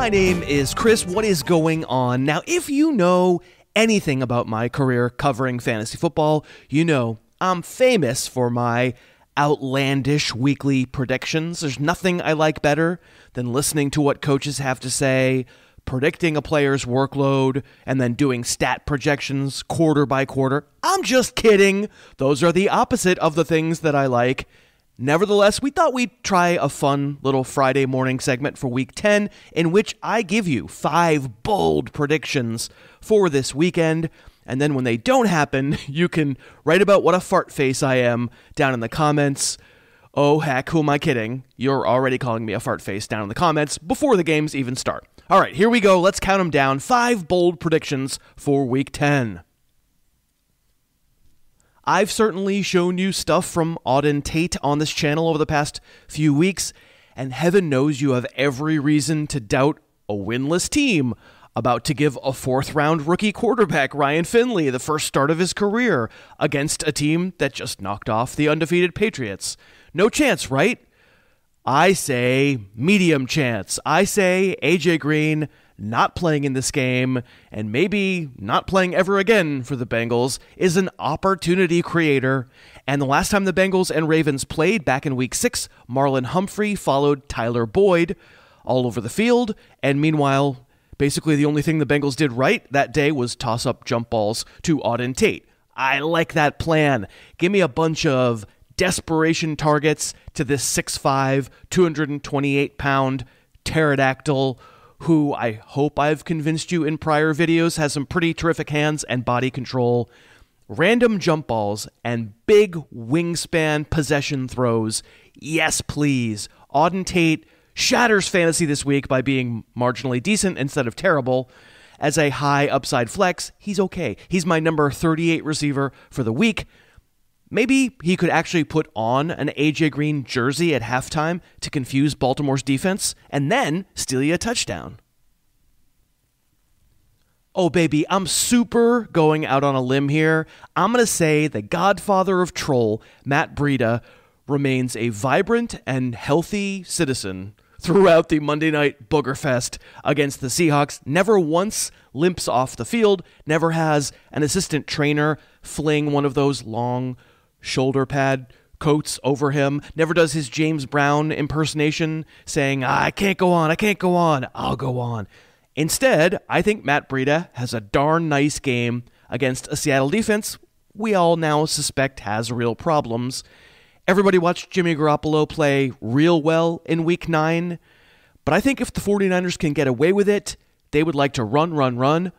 My name is Chris. What is going on? Now, if you know anything about my career covering fantasy football, you know I'm famous for my outlandish weekly predictions. There's nothing I like better than listening to what coaches have to say, predicting a player's workload, and then doing stat projections quarter by quarter. I'm just kidding. Those are the opposite of the things that I like. Nevertheless, we thought we'd try a fun little Friday morning segment for Week 10 in which I give you 5 bold predictions for this weekend. And then when they don't happen, you can write about what a fart face I am down in the comments. Oh, heck, who am I kidding? You're already calling me a fart face down in the comments before the games even start. All right, here we go. Let's count them down. 5 bold predictions for Week 10. I've certainly shown you stuff from Auden Tate on this channel over the past few weeks, and heaven knows you have every reason to doubt a winless team about to give a 4th-round rookie quarterback Ryan Finley the first start of his career against a team that just knocked off the undefeated Patriots. No chance, right? I say medium chance. I say AJ Green not playing in this game, and maybe not playing ever again for the Bengals, is an opportunity creator. And the last time the Bengals and Ravens played back in Week 6, Marlon Humphrey followed Tyler Boyd all over the field, and meanwhile, basically the only thing the Bengals did right that day was toss up jump balls to Auden Tate. I like that plan. Give me a bunch of desperation targets to this 6'5", 228-pound pterodactyl who I hope I've convinced you in prior videos has some pretty terrific hands and body control, random jump balls, and big wingspan possession throws. Yes, please. Auden Tate shatters fantasy this week by being marginally decent instead of terrible. As a high upside flex, he's okay. He's my number 38 receiver for the week. Maybe he could actually put on an AJ Green jersey at halftime to confuse Baltimore's defense and then steal you a touchdown. Oh, baby, I'm super going out on a limb here. I'm going to say the godfather of troll, Matt Breida, remains a vibrant and healthy citizen throughout the Monday Night Booger Fest against the Seahawks. Never once limps off the field, never has an assistant trainer fling one of those long shoulder pad coats over him, never does his James Brown impersonation saying, I can't go on, I'll go on. Instead, I think Matt Breida has a darn nice game against a Seattle defense we all now suspect has real problems. Everybody watched Jimmy Garoppolo play real well in Week 9, but I think if the 49ers can get away with it, they would like to run.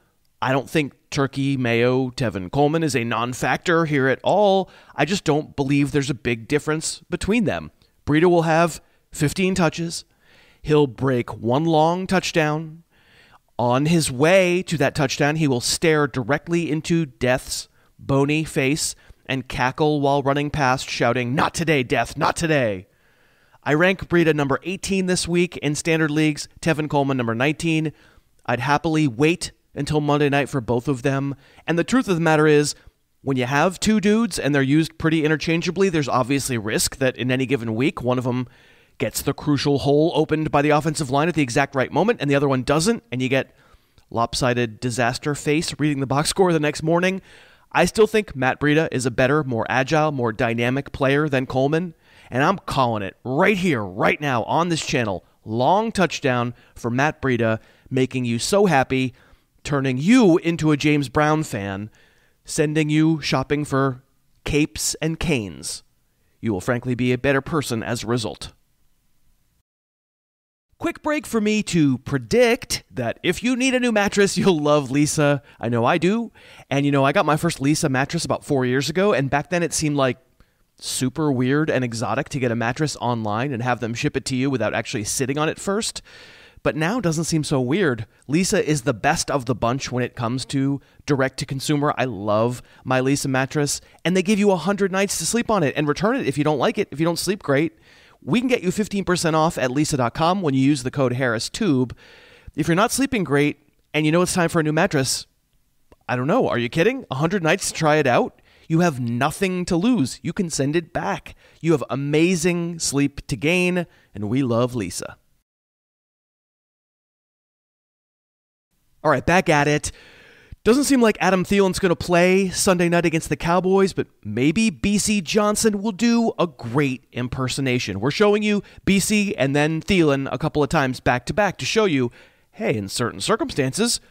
I don't think Turkey, Mayo, Tevin Coleman is a non-factor here at all. I just don't believe there's a big difference between them. Breida will have 15 touches. He'll break one long touchdown. On his way to that touchdown, he will stare directly into Death's bony face and cackle while running past, shouting, "Not today, Death, not today." I rank Breida number 18 this week in standard leagues, Tevin Coleman number 19. I'd happily wait until Monday night for both of them. And the truth of the matter is, when you have two dudes and they're used pretty interchangeably, there's obviously risk that in any given week, one of them gets the crucial hole opened by the offensive line at the exact right moment, and the other one doesn't, and you get lopsided disaster face reading the box score the next morning. I still think Matt Breida is a better, more agile, more dynamic player than Coleman, and I'm calling it right here, right now, on this channel. Long touchdown for Matt Breida, making you so happy, turning you into a James Brown fan, sending you shopping for capes and canes. You will frankly be a better person as a result. Quick break for me to predict that if you need a new mattress, you'll love Leesa. I know I do. And I got my first Leesa mattress about 4 years ago, and back then it seemed like super weird and exotic to get a mattress online and have them ship it to you without actually sitting on it first. But now it doesn't seem so weird. Leesa is the best of the bunch when it comes to direct-to-consumer. I love my Leesa mattress, and they give you 100 nights to sleep on it and return it if you don't like it, if you don't sleep great. We can get you 15% off at Leesa.com when you use the code HarrisTube. If you're not sleeping great and you know it's time for a new mattress, I don't know, are you kidding? 100 nights to try it out? You have nothing to lose. You can send it back. You have amazing sleep to gain, and we love Leesa. All right, back at it. Doesn't seem like Adam Thielen's going to play Sunday night against the Cowboys, but maybe Bisi Johnson will do a great impersonation. We're showing you Bisi and then Thielen a couple of times back-to-back to show you, hey, in certain circumstances,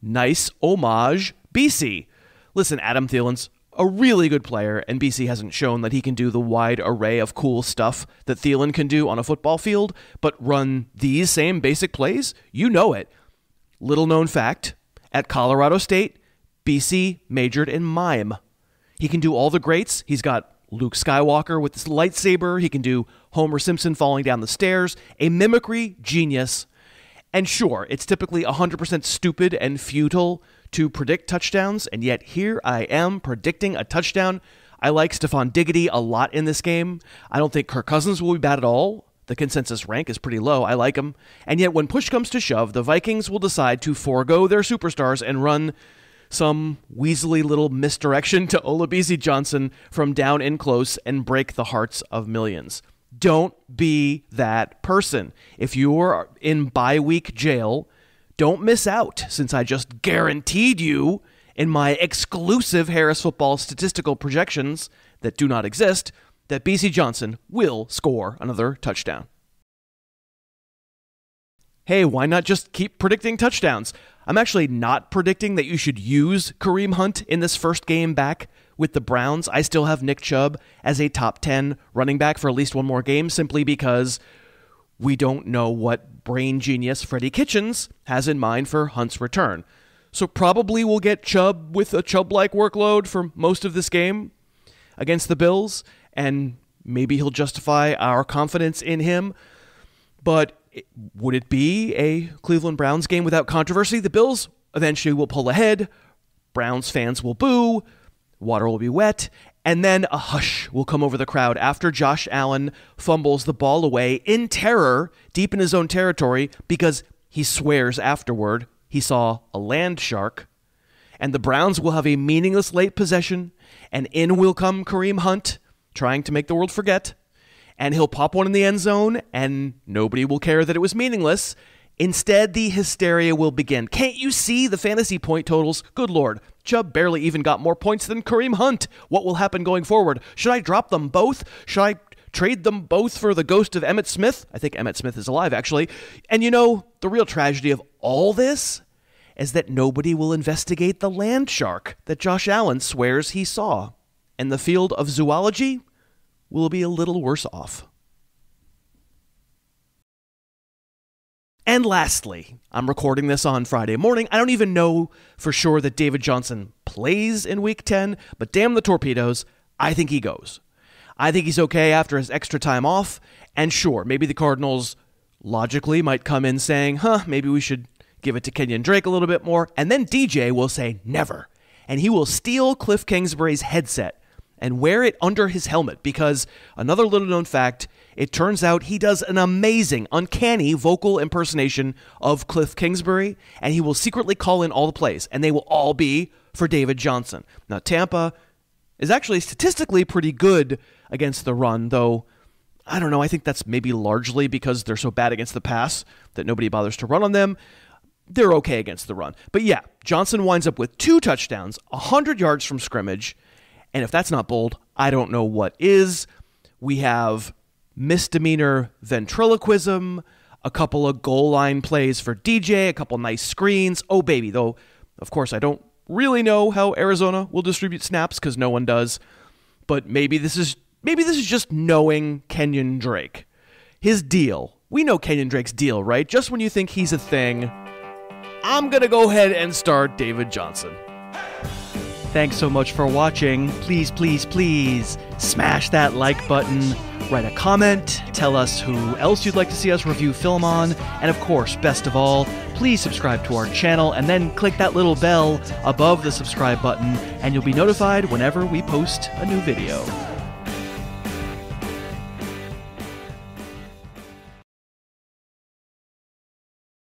nice homage Bisi. Listen, Adam Thielen's a really good player, and Bisi hasn't shown that he can do the wide array of cool stuff that Thielen can do on a football field, but run these same basic plays, you know it. Little known fact, at Colorado State, Bisi majored in mime. He can do all the greats. He's got Luke Skywalker with his lightsaber. He can do Homer Simpson falling down the stairs. A mimicry genius. And sure, it's typically 100% stupid and futile to predict touchdowns, and yet here I am predicting a touchdown. I like Stephon Diggs a lot in this game. I don't think Kirk Cousins will be bad at all. The consensus rank is pretty low. I like him. And yet when push comes to shove, the Vikings will decide to forego their superstars and run some weaselly little misdirection to Bisi Johnson from down in close and break the hearts of millions. Don't be that person. If you're in bye-week jail, don't miss out, since I just guaranteed you in my exclusive Harris Football statistical projections that do not exist that Bisi Johnson will score another touchdown. Hey, why not just keep predicting touchdowns? I'm actually not predicting that you should use Kareem Hunt in this first game back with the Browns. I still have Nick Chubb as a top 10 running back for at least one more game, simply because we don't know what brain genius Freddie Kitchens has in mind for Hunt's return. So probably we'll get Chubb with a Chubb-like workload for most of this game against the Bills, and maybe he'll justify our confidence in him. But would it be a Cleveland Browns game without controversy? The Bills eventually will pull ahead, Browns fans will boo, water will be wet, and then a hush will come over the crowd after Josh Allen fumbles the ball away in terror deep in his own territory because he swears afterward he saw a land shark. And the Browns will have a meaningless late possession, and in will come Kareem Hunt, trying to make the world forget, and he'll pop one in the end zone, and nobody will care that it was meaningless. Instead, the hysteria will begin. Can't you see the fantasy point totals? Good Lord, Chubb barely even got more points than Kareem Hunt. What will happen going forward? Should I drop them both? Should I trade them both for the ghost of Emmitt Smith? I think Emmitt Smith is alive, actually. And you know, the real tragedy of all this is that nobody will investigate the land shark that Josh Allen swears he saw. And the field of zoology will be a little worse off. And lastly, I'm recording this on Friday morning. I don't even know for sure that David Johnson plays in Week 10, but damn the torpedoes, I think he goes. I think he's okay after his extra time off, and sure, maybe the Cardinals logically might come in saying, maybe we should give it to Kenyon Drake a little bit more, and then DJ will say never, and he will steal Cliff Kingsbury's headset and wear it under his helmet, because another little known fact, it turns out he does an amazing, uncanny vocal impersonation of Cliff Kingsbury, and he will secretly call in all the plays, and they will all be for David Johnson. Now, Tampa is actually statistically pretty good against the run, though, I don't know, I think that's maybe largely because they're so bad against the pass that nobody bothers to run on them. They're okay against the run. But yeah, Johnson winds up with 2 touchdowns, 100 yards from scrimmage, and if that's not bold, I don't know what is. We have misdemeanor ventriloquism, a couple of goal line plays for DJ, a couple nice screens. Oh, baby, though, of course, I don't really know how Arizona will distribute snaps because no one does. But maybe this is just knowing Kenyon Drake. His deal. We know Kenyon Drake's deal, right? Just when you think he's a thing, I'm going to go ahead and start David Johnson. Thanks so much for watching. Please, please, please smash that like button, write a comment, tell us who else you'd like to see us review film on, and of course, best of all, please subscribe to our channel and then click that little bell above the subscribe button and you'll be notified whenever we post a new video.